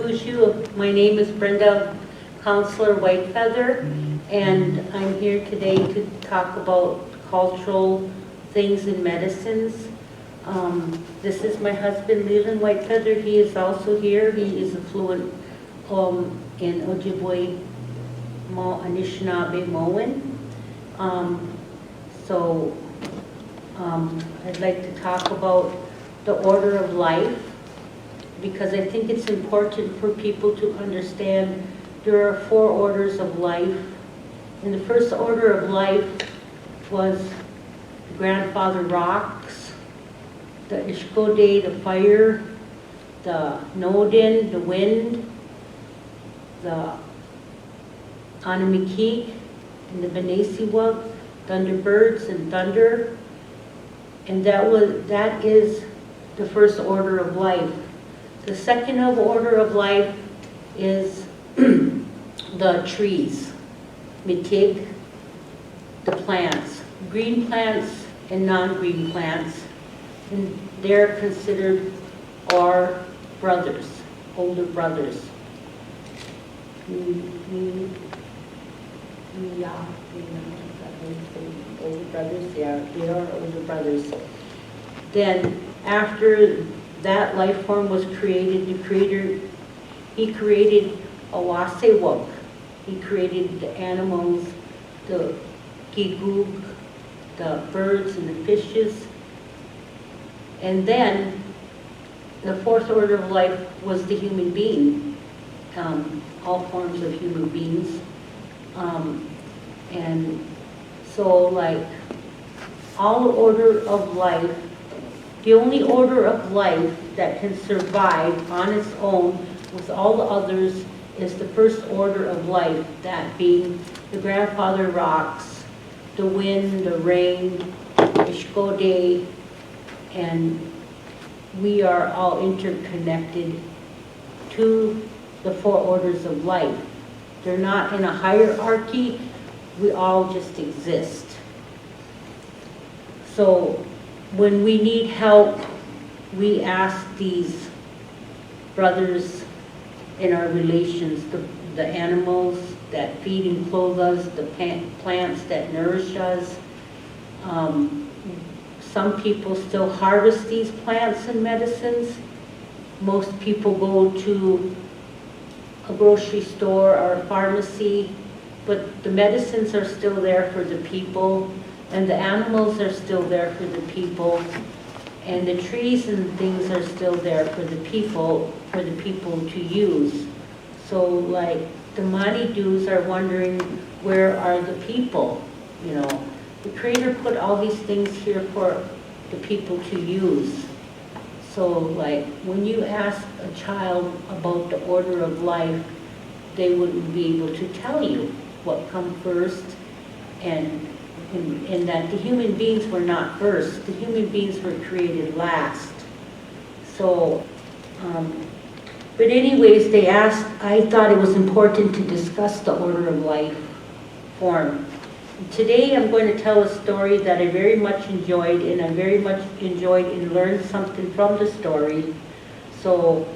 Kushu. My name is Brenda, Councillor Whitefeather, and I'm here today to talk about cultural things and medicines. This is my husband, Leland Whitefeather. He is also here. He is a fluent in Ojibwe, Anishinaabe, I'd like to talk about the order of life, because I think it's important for people to understand there are 4 orders of life. And the first order of life was the grandfather rocks, the Ishkode, the fire, the Nodin, the wind, the Anamikik, and the Benesiwag, thunderbirds and thunder. And that is the first order of life. The second order of life is the trees, mitig, the plants, green plants and non-green plants, and they're considered our brothers, older brothers. Older brothers, they are older brothers. Then after that life form was created, he created a wasewak. He created the animals, the gigug, the birds and the fishes. And then the 4th order of life was the human being, all forms of human beings. And so, like, all order of life, the only order of life that can survive on its own with all the others is the first order of life, that being the grandfather rocks, the wind, the rain, Ishkode, and we are all interconnected to the 4 orders of life. They're not in a hierarchy, we all just exist. So when we need help, we ask these brothers in our relations, the animals that feed and clothe us, the plants that nourish us. Some people still harvest these plants and medicines. Most people go to a grocery store or a pharmacy, but the medicines are still there for the people, and the animals are still there for the people, and the trees and things are still there for the people to use. So, like, the Manidus are wondering, where are the people? You know, the Creator put all these things here for the people to use. So, like, when you ask a child about the order of life, they wouldn't be able to tell you what comes first, and that the human beings were not first. The human beings were created last. So, but anyways, they asked, I thought it was important to discuss the order of life form. Today I'm going to tell a story that I very much enjoyed, and I very much enjoyed and learned something from the story. So,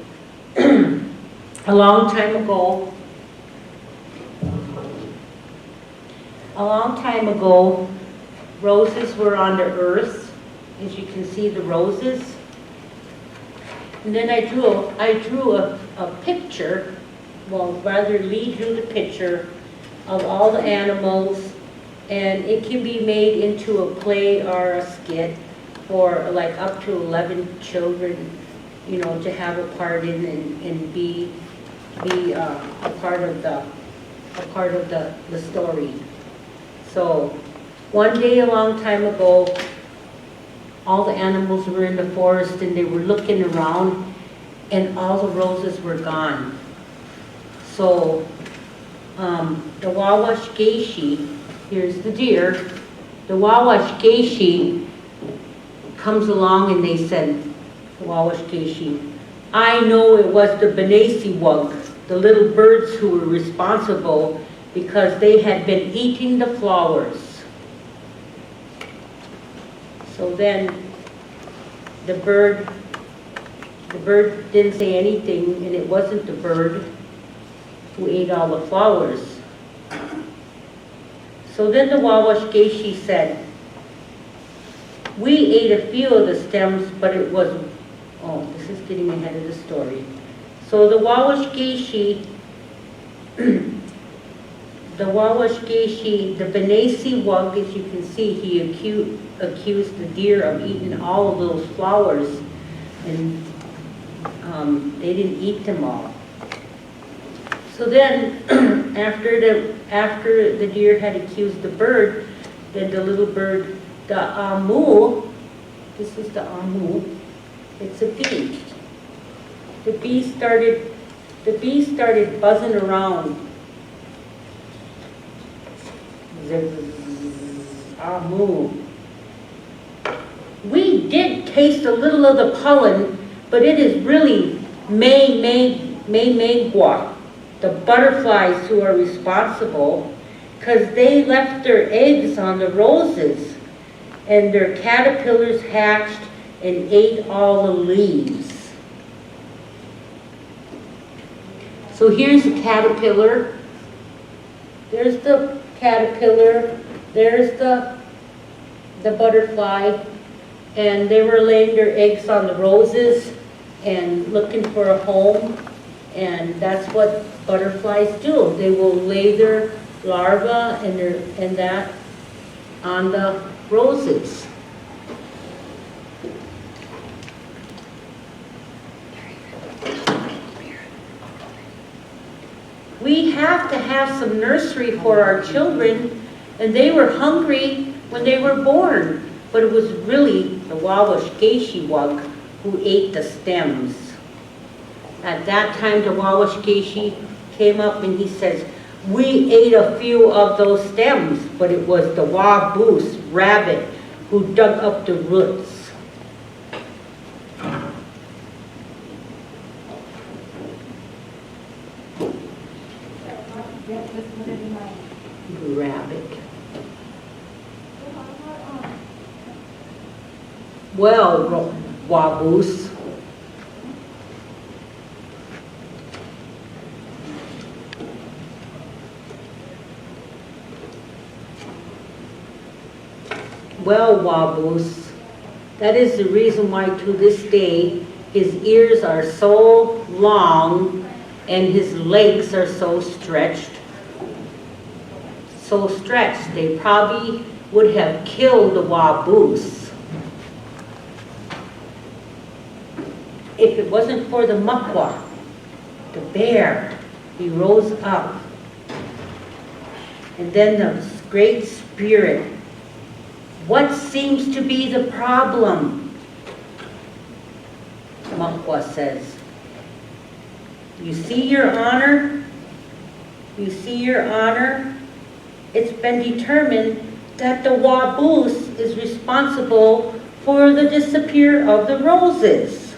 a long time ago, roses were on the earth, as you can see the roses. And then I drew a picture, well, rather Lee drew the picture of all the animals, and it can be made into a play or a skit for like up to 11 children, you know, to have a part in and be a part of the story. So one day a long time ago, all the animals were in the forest and they were looking around, and all the roses were gone. So the Wawash Geishi, here's the deer, the Wawash Geishi comes along and they said, the Wawash Geishi, I know it was the Benesiwag, the little birds who were responsible, because they had been eating the flowers. So then the bird the bird didn't say anything, and it wasn't the bird who ate all the flowers. So then the Wawash Geishe said, we ate a few of the stems, but it was, oh, this is getting ahead of the story. So the Wawash Geishe, the Benesi Wug, as you can see, he accused the deer of eating all of those flowers, and they didn't eat them all. So then, after the deer had accused the bird, then the little bird, the Amu, this is the Amu, it's a bee. The bee started buzzing around. Amu. We did taste a little of the pollen, but it is really May-Gua, the butterflies who are responsible, because they left their eggs on the roses, and their caterpillars hatched and ate all the leaves. So here's a caterpillar. There's the caterpillar. There's the butterfly. And they were laying their eggs on the roses and looking for a home. And that's what butterflies do. They will lay their larvae and that on the roses. We have to have some nursery for our children, and they were hungry when they were born, but it was really the Wawash Geishe Wug who ate the stems. At that time, the Wawash Geishe came up and he says, we ate a few of those stems, but it was the Waboose rabbit who dug up the roots. Rabbit. Well, Waboose. Well, Waboose, that is the reason why to this day his ears are so long and his legs are so stretched. They probably would have killed the Waboose if it wasn't for the Muckwa, the bear. He rose up. And then the Great Spirit. What seems to be the problem? Muckwa says, you see, Your Honor? You see, Your Honor? It's been determined that the Waboose is responsible for the disappearance of the roses.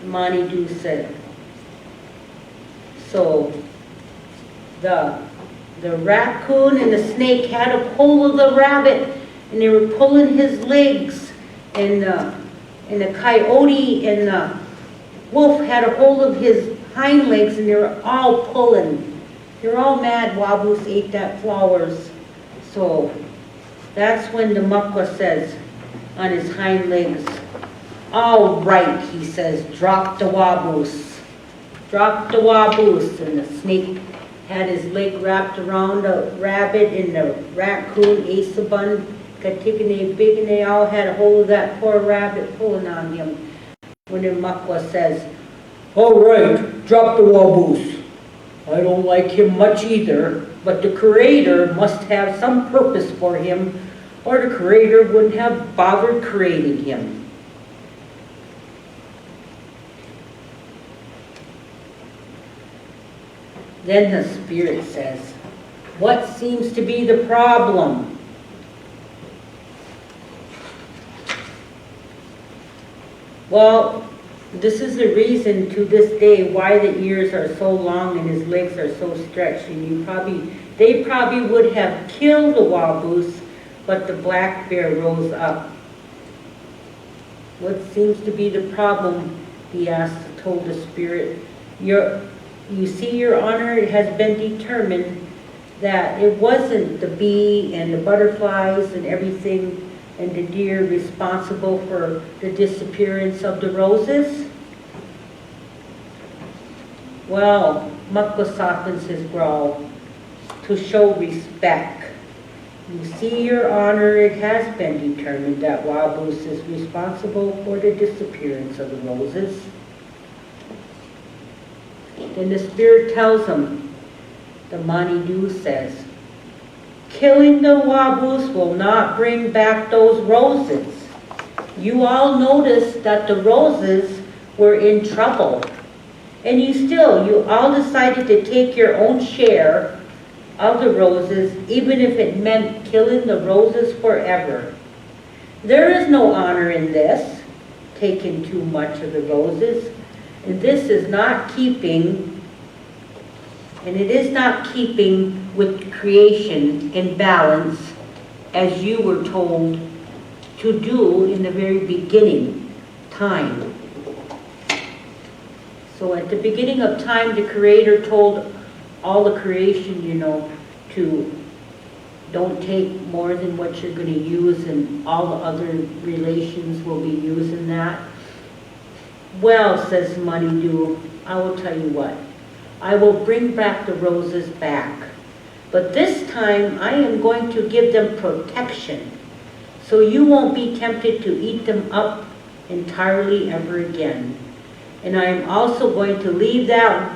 Manitou said. So the raccoon and the snake had a hold of the rabbit, and they were pulling his legs, and the coyote and the wolf had a hold of his hind legs, and they were all pulling. They were all mad Waboose ate that flowers. So that's when the Muckwa says on his hind legs, all right, he says, drop the Waboose. Drop the Waboose. And the snake had his leg wrapped around the rabbit, and the raccoon, Asabun, Katikane, Big, and they all had a hold of that poor rabbit pulling on him. When the Muckwa says, all right, drop the Waboose. I don't like him much either, but the Creator must have some purpose for him, or the Creator wouldn't have bothered creating him. Then the Spirit says, what seems to be the problem? Well, this is the reason to this day why the ears are so long and his legs are so stretched. And they probably would have killed the Waboose, but the black bear rose up. What seems to be the problem? He asked, told the spirit. You see, Your Honor, it has been determined that it wasn't the bee and the butterflies and everything and the deer responsible for the disappearance of the roses. Well, Mukwa softens his growl to show respect. You see, Your Honor, it has been determined that Wabus is responsible for the disappearance of the roses. Then the spirit tells him, the Manitou says, killing the Wabus will not bring back those roses. You all noticed that the roses were in trouble. And you all decided to take your own share of the roses, even if it meant killing the roses forever. There is no honor in this, taking too much of the roses. And this is not keeping, and it is not keeping with creation in balance as you were told to do in the very beginning time. So at the beginning of time, the Creator told all the creation, to don't take more than what you're going to use, and all the other relations will be using that. Well, says Manitou, I will tell you what. I will bring back the roses back. But this time, I am going to give them protection, so you won't be tempted to eat them up entirely ever again. And I am also going to leave that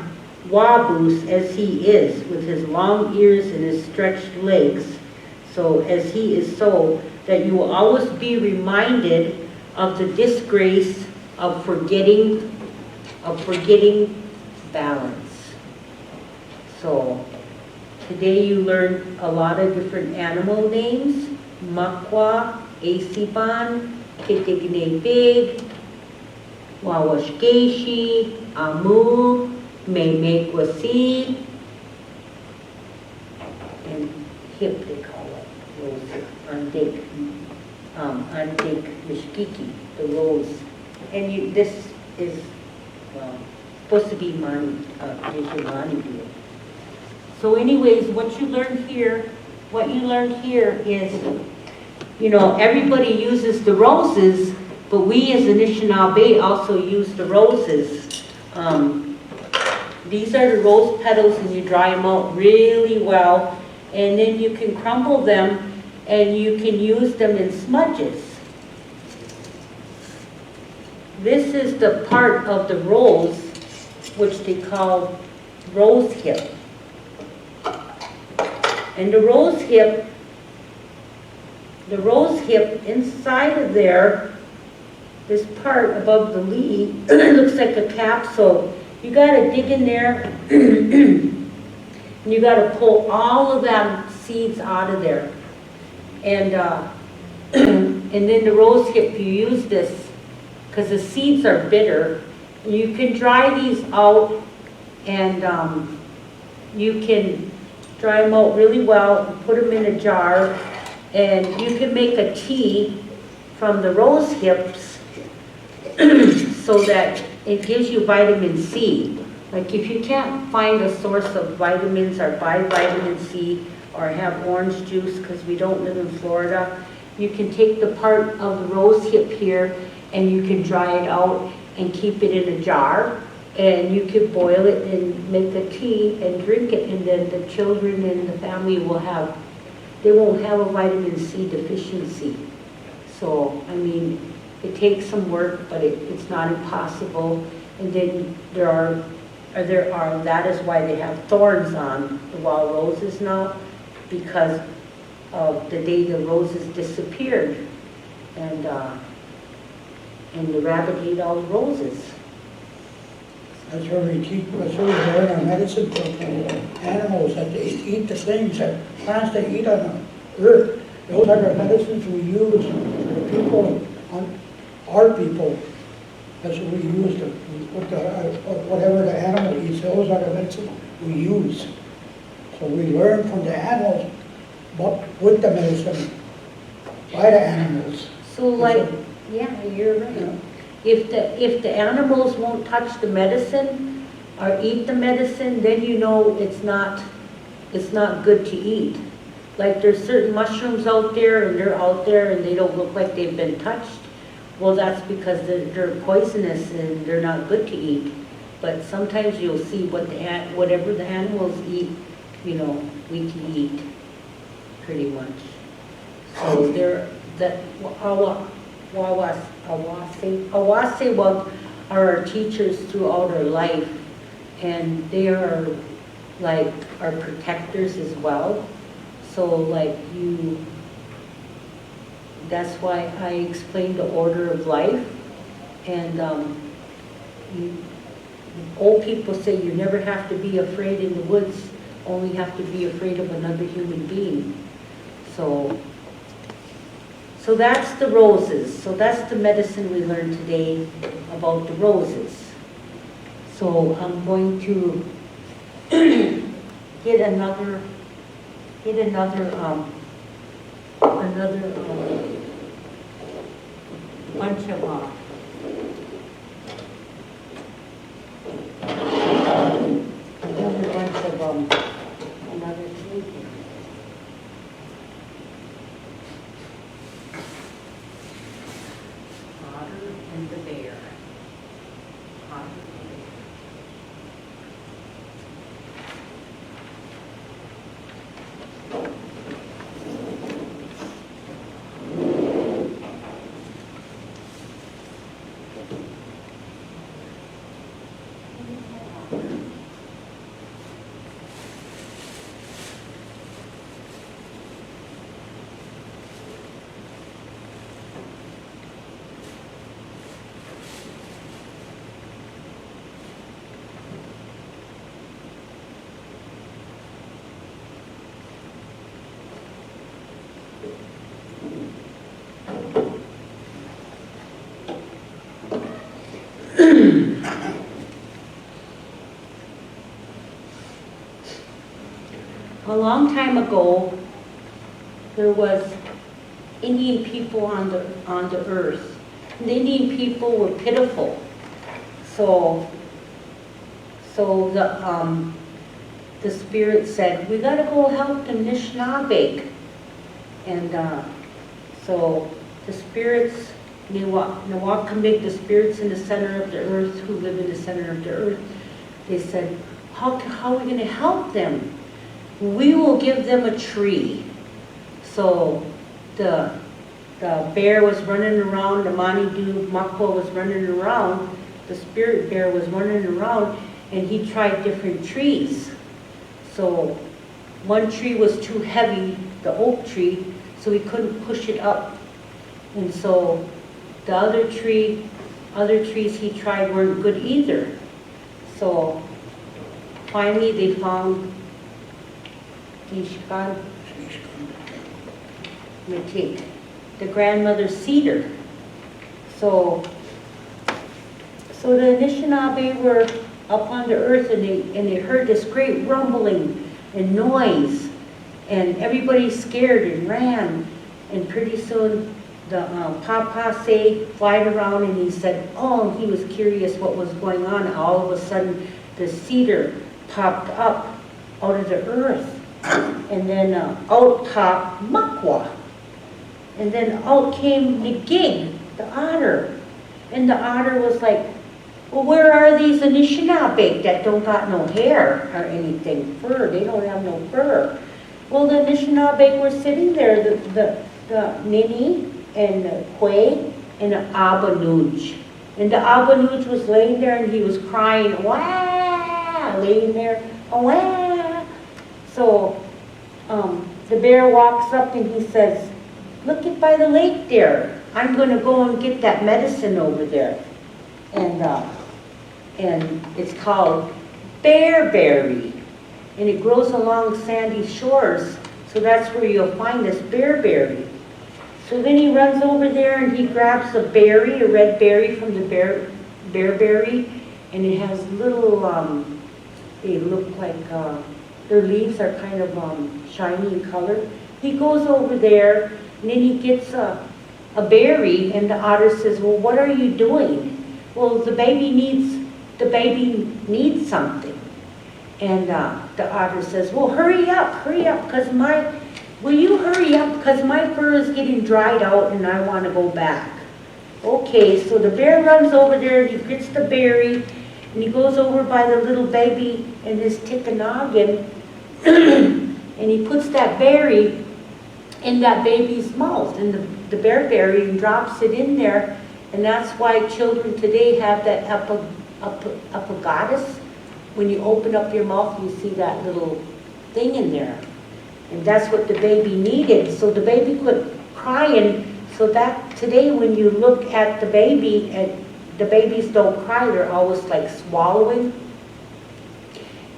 Wabus as he is, with his long ears and his stretched legs, so as he is so, that you will always be reminded of the disgrace of forgetting balance. So today you learned a lot of different animal names: Makwa, Asiban, Kitigne Big, Wawashkeshi, Amu, Memekwasi, and hip they call it, rose, Andik Mishkiki, the rose. And this is, supposed to be Mani deal. So anyways, what you learned here is, everybody uses the roses, but we as Anishinaabe also use the roses. These are the rose petals, and you dry them out really well, and then you can crumble them and you can use them in smudges. This is the part of the rose which they call rose hip. And the rose hip inside of there, this part above the leaf, looks like a capsule. You got to dig in there and you got to pull all of them seeds out of there. And and then the rose hip, you use this because the seeds are bitter. You can dry these out, and you can dry them out really well and put them in a jar, and you can make a tea from the rose hips so that it gives you vitamin C. Like if you can't find a source of vitamins or buy vitamin C or have orange juice because we don't live in Florida, you can take the part of the rose hip here and you can dry it out and keep it in a jar, and you could boil it and make a tea and drink it, and then the children and the family won't have a vitamin C deficiency. So, I mean, it takes some work, but it's not impossible. And then that is why they have thorns on the wild roses now, because of the day the roses disappeared, and the rabbit ate all the roses. That's where we learn our medicine from animals, that they eat the things that plants they eat on the earth. Those are the medicines we use for the people, our people. That's what we use, whatever the animal eats, those are the medicines we use. So we learn from the animals, but with the medicine, by the animals. So Yeah, you're right. If the animals won't touch the medicine or eat the medicine, then you know it's not good to eat. Like there's certain mushrooms out there and they're out there and they don't look like they've been touched. Well, that's because they're poisonous and they're not good to eat. But sometimes you'll see whatever the animals eat, you know, we can eat pretty much. So Awase are our teachers throughout our life, and they are like our protectors as well. So like that's why I explained the order of life. And old people say you never have to be afraid in the woods, only have to be afraid of another human being. So that's the roses. So that's the medicine we learned today about the roses. So I'm going to get another bunch of another tree. Otter and the bear. Otter and the bear. A long time ago, there was Indian people on the earth. And the Indian people were pitiful. So the spirit said, we gotta go help the Anishinaabe. And so the spirits, Nawakamig, the spirits in the center of the earth, who live in the center of the earth, they said, how are we gonna help them? We will give them a tree. So the bear was running around, the Manidu Makwa was running around, the spirit bear was running around, and he tried different trees. So one tree was too heavy, the oak tree, so he couldn't push it up. And so the other trees he tried weren't good either. So finally they found the grandmother's cedar. So the Anishinaabe were up on the earth and they heard this great rumbling and noise, and everybody scared and ran, and pretty soon the Papa say flied around and he said, oh, he was curious what was going on. All of a sudden the cedar popped up out of the earth. And then out popped Makwa. And then out came the gig, the otter. And the otter was like, well, where are these Anishinaabe that don't got no hair or anything, fur? They don't have no fur. Well, the Anishinaabe were sitting there, the Nini and the Kwe and the Abanuj. And the Abanuj was laying there and he was crying, wah, laying there, wah. So the bear walks up and he says, look it by the lake there. I'm going to go and get that medicine over there. And it's called bearberry. And it grows along sandy shores. So that's where you'll find this bearberry. So then he runs over there and he grabs a berry, a red berry from the bearberry. And it has little, they look like, their leaves are kind of shiny in color. He goes over there and then he gets a a berry, and the otter says, well, what are you doing? Well, the baby needs something. And the otter says, well, hurry up, will you hurry up, because my fur is getting dried out and I want to go back. Okay, so the bear runs over there, he gets the berry, and he goes over by the little baby in his tickanoggin, and he puts that berry in that baby's mouth, and the bear berry, and drops it in there, and that's why children today have that epiglottis. When you open up your mouth, you see that little thing in there. And that's what the baby needed. So the baby quit crying. So that today when you look at the baby, and the babies don't cry, they're always like swallowing.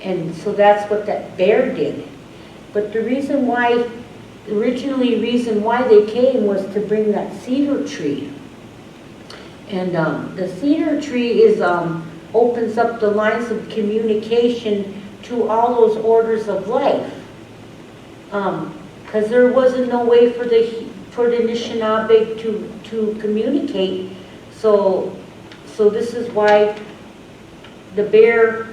And so that's what that bear did. But the reason why, reason why they came was to bring that cedar tree. And the cedar tree is opens up the lines of communication to all those orders of life. Because there wasn't no way for the Anishinaabe to communicate. So this is why the bear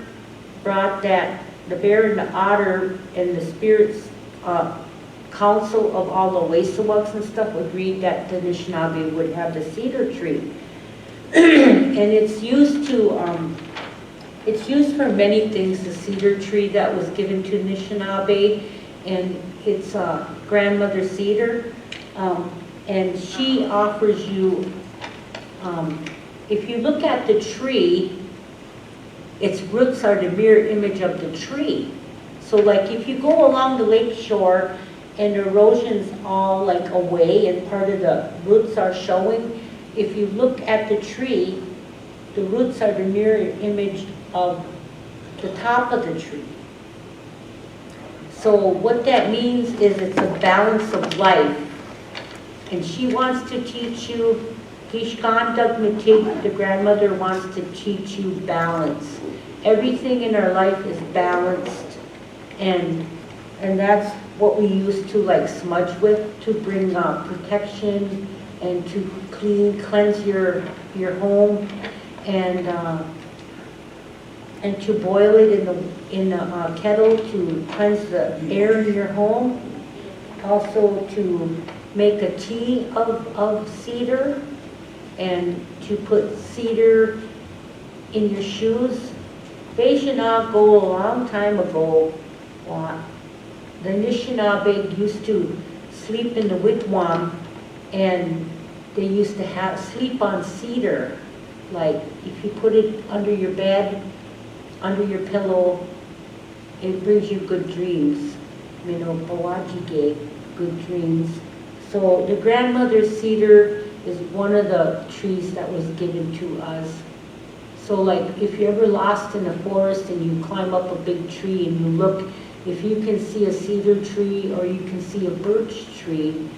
brought that, the bear and the otter and the spirits council of all the Wasawags and stuff agreed that the Anishinaabe would have the cedar tree. And it's used for many things, the cedar tree that was given to Anishinaabe, and it's grandmother cedar, and she offers you, if you look at the tree, its roots are the mirror image of the tree. So like if you go along the lake shore and the erosion's all like away and part of the roots are showing, if you look at the tree, the roots are the mirror image of the top of the tree. So what that means is it's a balance of life. And she wants to teach you, the grandmother wants to teach you balance. Everything in our life is balanced, and that's what we use to like smudge with, to bring protection and to cleanse your home, and to boil it in a kettle to cleanse the air in your home. Also to make a tea of cedar, and to put cedar in your shoes. Anishinaabe a long time ago, the Anishinaabe used to sleep in the wigwam, and they used to sleep on cedar. Like if you put it under your bed, under your pillow, it brings you good dreams. You know, bawajige, good dreams. So the grandmother cedar is one of the trees that was given to us. So like if you're ever lost in the forest and you climb up a big tree and you look, if you can see a cedar tree or you can see a birch tree,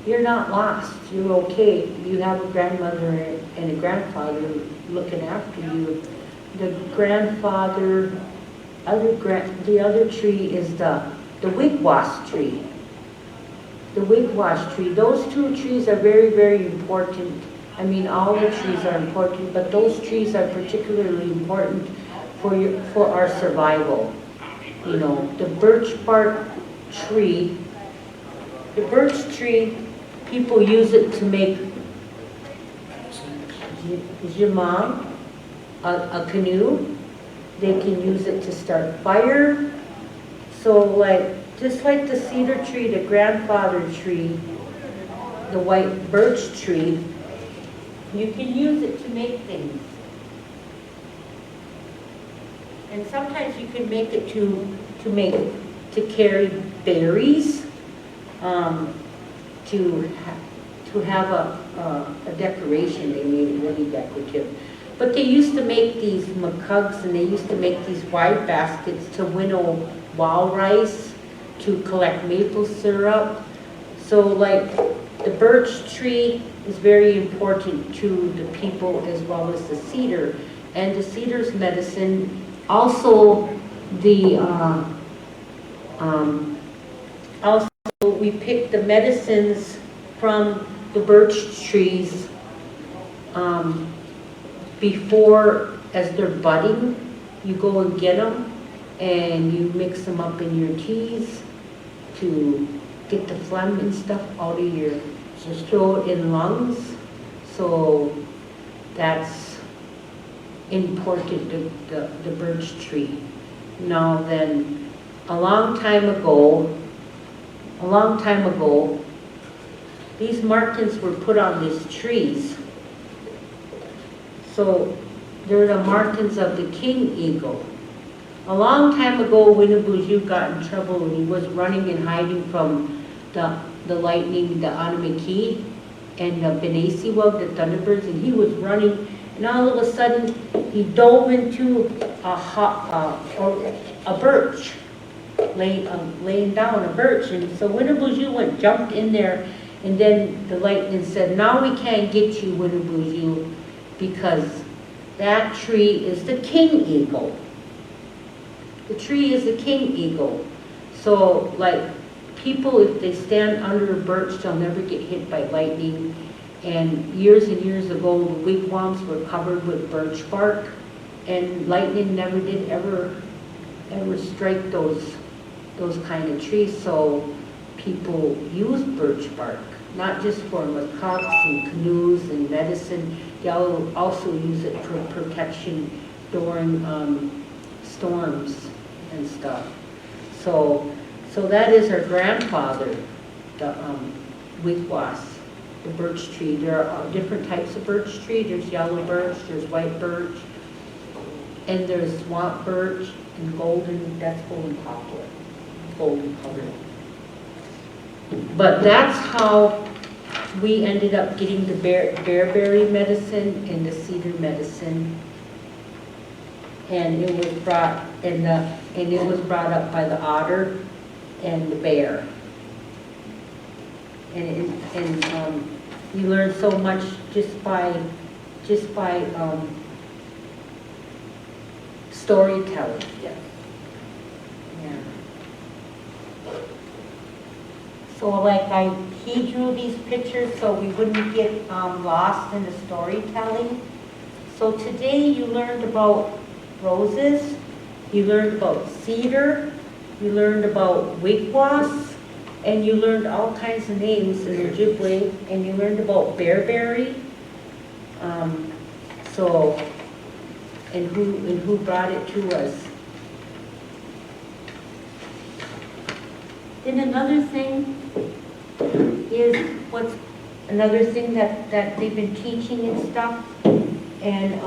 you're not lost, you're okay. You have a grandmother and a grandfather looking after you. The grandfather, the other tree is the wigwash tree. The wigwash tree, those two trees are very, very important. I mean, all the trees are important, but those trees are particularly important for our survival. You know, the birch bark tree, people use it to make, is your mom, a canoe. They can use it to start fire. So like, just like the cedar tree, the grandfather tree, the white birch tree, you can use it to make things. And sometimes you can make it to carry berries, to have a decoration. They made it really decorative. But they used to make these macugs, and they used to make these wide baskets to winnow walrice, to collect maple syrup. So like the birch tree is very important to the people as well as the cedar. And the cedar's medicine, also also we pick the medicines from the birch trees before, as they're budding, you go and get them and you mix them up in your teas to get the phlegm and stuff out of your throat and lungs. So that's important, the birch tree. Now then, a long time ago, these markings were put on these trees. So they're the markings of the king eagle. A long time ago, Winnebago got in trouble when he was running and hiding from the lightning, the Anamiki, and the Benesiwag, the Thunderbirds, and he was running, and all of a sudden, he dove into a birch, laying down a birch, and so Winnebago jumped in there, and then the lightning said, "Now we can't get you, Winnebago, because that tree is the king eagle." The tree is the king eagle. So, like, people, if they stand under a birch, they'll never get hit by lightning. And years ago, the wigwams were covered with birch bark, and lightning never did ever strike those kind of trees. So people use birch bark, not just for macaques and canoes and medicine. They also use it for protection during storms and stuff. So that is our grandfather, the wigwas, the birch tree. There are different types of birch tree. There's yellow birch, there's white birch, and there's swamp birch and golden, that's golden poplar, golden color. But that's how we ended up getting the bearberry medicine and the cedar medicine. And it was brought up by the otter and the bear. And you learn so much just by storytelling. Yeah. Yeah. So like he drew these pictures so we wouldn't get lost in the storytelling. So today you learned about roses, you learned about cedar, you learned about wigwas, and you learned all kinds of names in Ojibwe, and you learned about bearberry. And who brought it to us. Then another thing is another thing that they've been teaching and stuff, and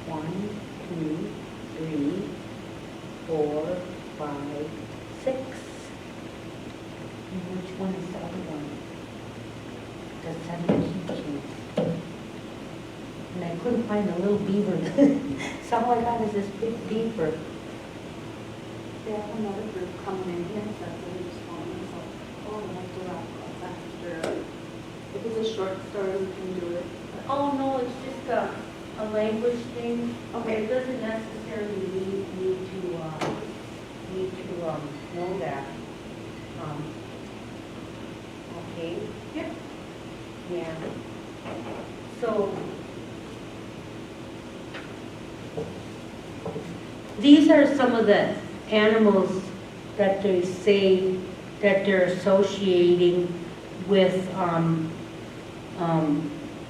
One, two, three, 4, 5, 6. And which one is the other one? The 7 keychains. And I couldn't find the little beaver. So all I got is this big beaver. They have another group coming in here, so they just want themselves, oh, I have to wrap up after. If it's a short story, we can do it. Oh no, it's just a language thing. Okay. It doesn't necessarily need to know that. Okay. Yeah. Yeah. So these are some of the animals that they say that they're associating with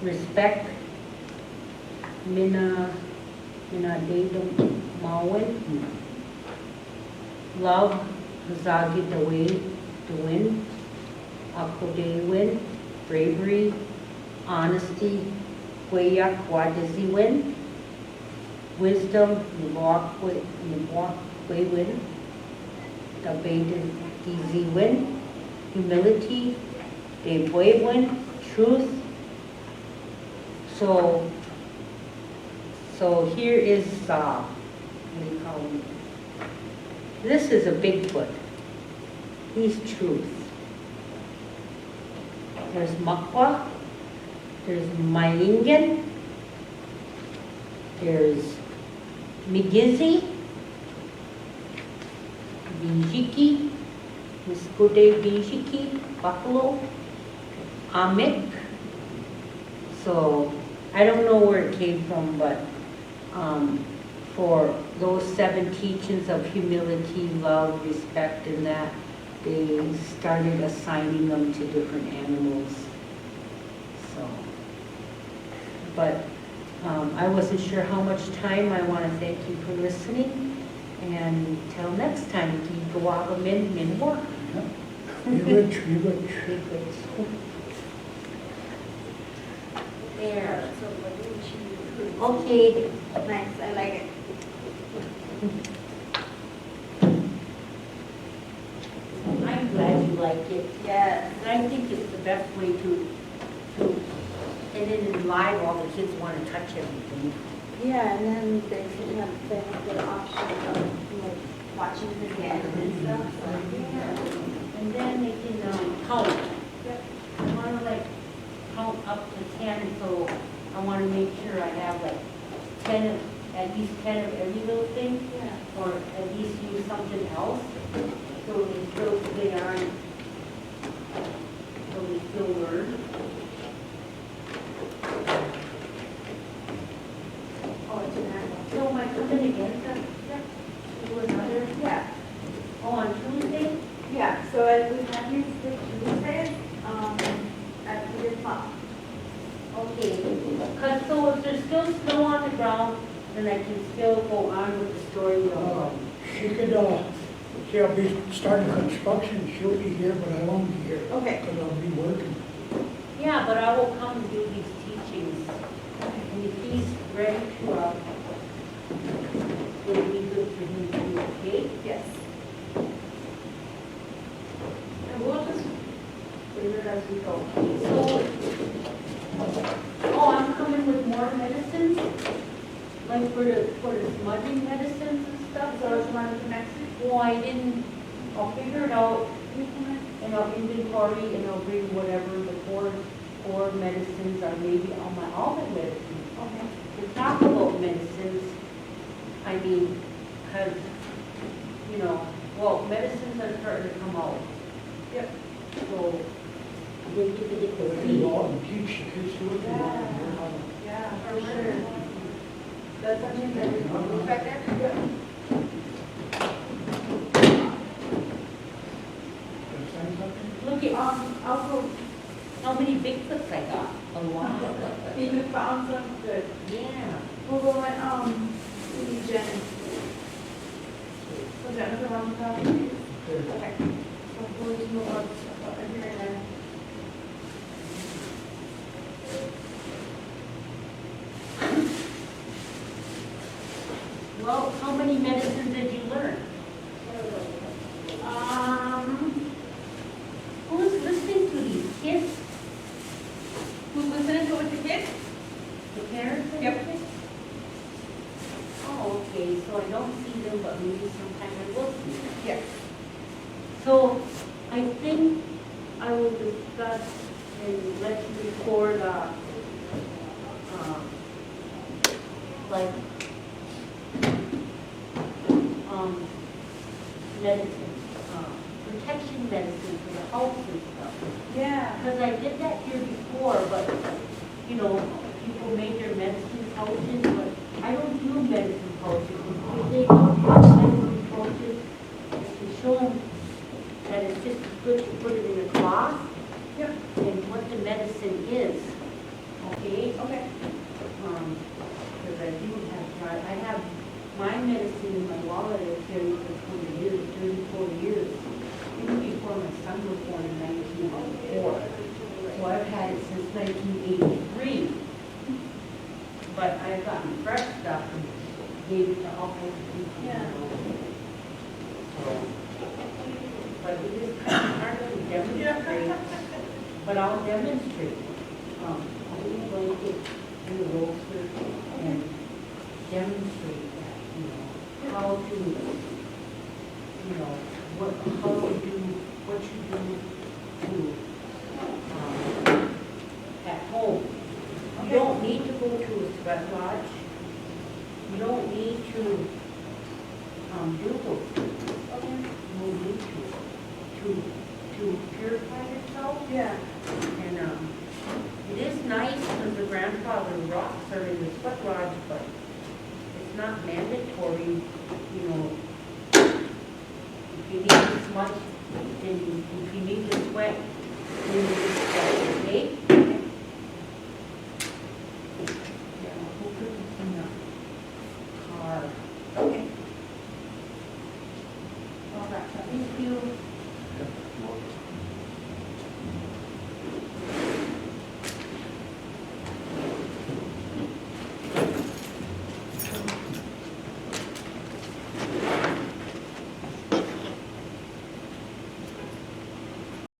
respect. Mina Dedum Mawin. Love, Zagi Dewin, Akodewin, bravery, honesty, Wayak Wadaziwin, wisdom, Nibwakwewin, Tabediziwin, humility, de Buewen, truth. So here is, what do you call him? This is a Bigfoot. He's truth. There's Makwa, there's Maingan, there's Migizi, Bijiki, Miskode Bijiki, Buffalo, Amik. So I don't know where it came from, but for those 7 teachings of humility, love, respect, and that, they started assigning them to different animals. So, but I wasn't sure how much time. I want to thank you for listening. And till next time, keep go out min work. Be rich, be rich. There. So what do you choose? Okay. Nice, I like it. I'm glad you like it. Yes. And I think it's the best way to, and then in live, all the kids want to touch everything. Yeah, and then they have the option of like watching it again and stuff. So, yeah. And then they can count. Yep. I want to like count up to 10, so I want to make sure I have like 10 of, at least 10 of every little thing, Yeah. or at least use something else, so they aren't, so they still learn. Oh, it's an animal. So am I coming again to do another? Yeah. Oh, on Tuesday? Yeah, so we have these Tuesdays, at 3 o'clock. Okay, because so if there's still snow on the ground, then I can still go on with the story of, She could, see, I'll be starting construction, she'll be here, but I won't be here. Okay. Because I'll be working. yeah, but I will come and do these teachings. And if he's ready to, it'll be good for him to do, okay? Yes. And we'll just do it as we go. So, oh, I'm coming with more medicines, like for the smudging medicines and stuff. So what you want to do next week? Well, I didn't, I'll figure it out, and I'll inventory, and I'll bring whatever the four medicines are, maybe all my medicines. Okay. To talk about medicines, I mean, because, you know, well, medicines are starting to come out. Yep. So, they get to get the But seed. you all teach the kids what they want. Yeah, for sure. That's something that we can look back there? Yep. Look at Also, how many Bigfoots I got. A lot. you found some good. Yeah. We'll go and, see Jen. So Jennifer wants to talk to you? Okay. So we'll just move on to here and then. Well, how many medicines did you learn? Who's listening to these kids? Who's listening to it with the kids? The parents of the Yep. kids? Oh, okay, so I don't see them, but maybe sometime I will see them. Yes. So I think I will discuss and let you record, like, medicine, protection medicine for the house and stuff. Yeah. Because I did that here before, but, you know, people made their medicine pouches, but I don't do medicine pouches. If they don't have medicine pouches, I can show them that it's just good to put it in a cloth. Yep. And what the medicine is, okay? Okay. Because I do I have my medicine in my wallet I've carried for 20 years, 34 years, even before my son was born in 1984. So I've had it since 1983. But I've gotten fresh stuff and gave it to all kinds of people. Yeah. So, but it is kind of hard to demonstrate. but I'll demonstrate. I'm going to get in the roaster and demonstrate that, how to, how to do what you do at home. You don't need to go to a sweat lodge. You don't need to do those things. You don't need to purify yourself. Yeah. And it is nice because the grandfather rocks are in the sweat lodge, but it's not mandatory, if you need to smudge, then if you need to sweat, then you just sweat, okay? Yeah, we'll put this in the car. Okay. All right. Thank you.